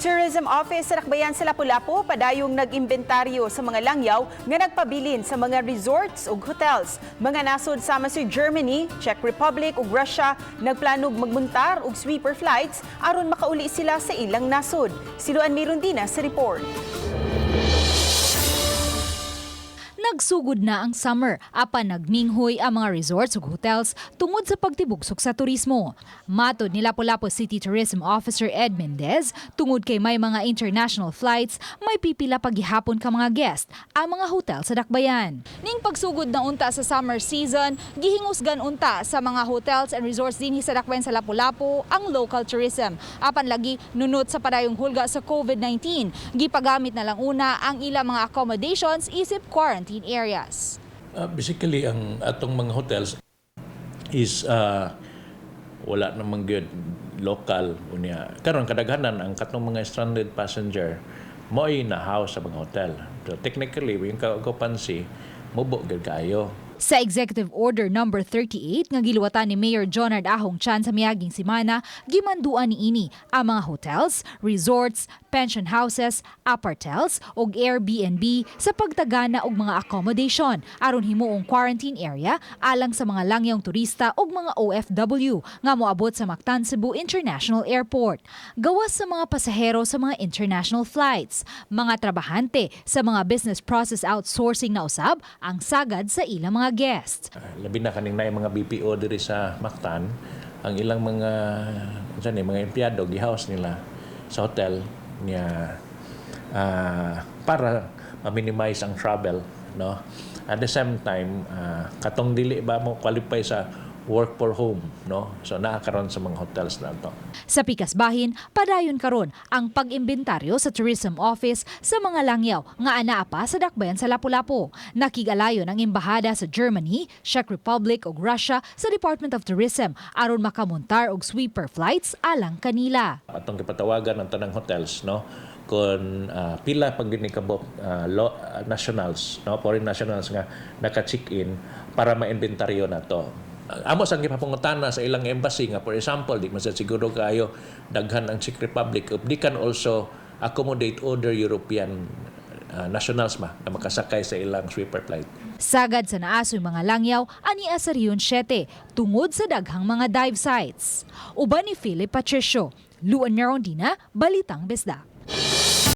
Tourism Office sa Dakbayan sa Lapu-Lapu padayong nag-imbentaryo sa mga langyaw nga nagpabilin sa mga resorts ug hotels. Mga nasod sama si Germany, Czech Republic ug Russia nagplanog magmuntar og sweeper flights aron makauli sila sa ilang nasod. Siluan Mirundina sa report. Nagsugod na ang summer, apan nagminghoy ang mga resorts ug hotels tungod sa pagtibugsok sa turismo. Matod ni Lapu-Lapu City Tourism Officer Ed Mendez, tungod kay may mga international flights, may pipila paghihapon ka mga guest ang mga hotel sa Dakbayan. Ning pagsugod na unta sa summer season, gihingusgan unta sa mga hotels and resorts dinhi sa Dakbayan sa Lapu-Lapu ang local tourism. Apan lagi nunot sa padayong hulga sa COVID-19, gipagamit na lang una ang ilang mga accommodations isip quarantine areas. Basically, ang atong mga hotels is wala namang good local unya. Karon kadaghanan ang katong mga stranded passenger mo ay nahaw sa mga hotel. So technically, yung occupancy mubo gid kaayo. Sa Executive Order No. 38 nga giluwatan ni Mayor Jonard Ahong Chan sa miaging semana, gimanduan niini ang mga hotels, resorts, pension houses, apartels ug Airbnb sa pagtagana og mga accommodation aron himuong quarantine area alang sa mga langyang turista ug mga OFW nga moabot sa Mactan Cebu International Airport. Gawas sa mga pasahero sa mga international flights, mga trabahante sa mga business process outsourcing na usab ang sagad sa ilang mga guests. Labi na kaning naay mga BPO diri sa Mactan, ang ilang mga empleyado gihouse nila sa hotel niya para ma-minimize ang travel, no. At the same time, katong dili ba mo qualify sa work for home, no. So naakaron sa mga hotels nato. Sa Pikas Bahin, padayon karon ang pag-imbentaryo sa Tourism Office sa mga langyaw nga anaa pa sa Dakbayan sa Lapu-Lapu. Nakigalayon ang embahada sa Germany, Czech Republic ug Russia sa Department of Tourism aron makamontar og sweeper flights alang kanila. Atong gipatawagan ang tanang hotels, no, kung pila pag ginikabot nationals, no, foreign nationals nga naka-check-in para ma-inventaryo na to. Amo sang gipapangutana sa ilang embassy nga, for example, di man sa siguro kayo daghan ang Czech Republic, they can also accommodate other European nationals na makasakay sa ilang sweeper flight. Sagad sa naasoy mga langyaw ani sa Rion 7 tungod sa daghang mga dive sites. Uban ni Philip Patricio, Luan Mirondina, Balitang Besda.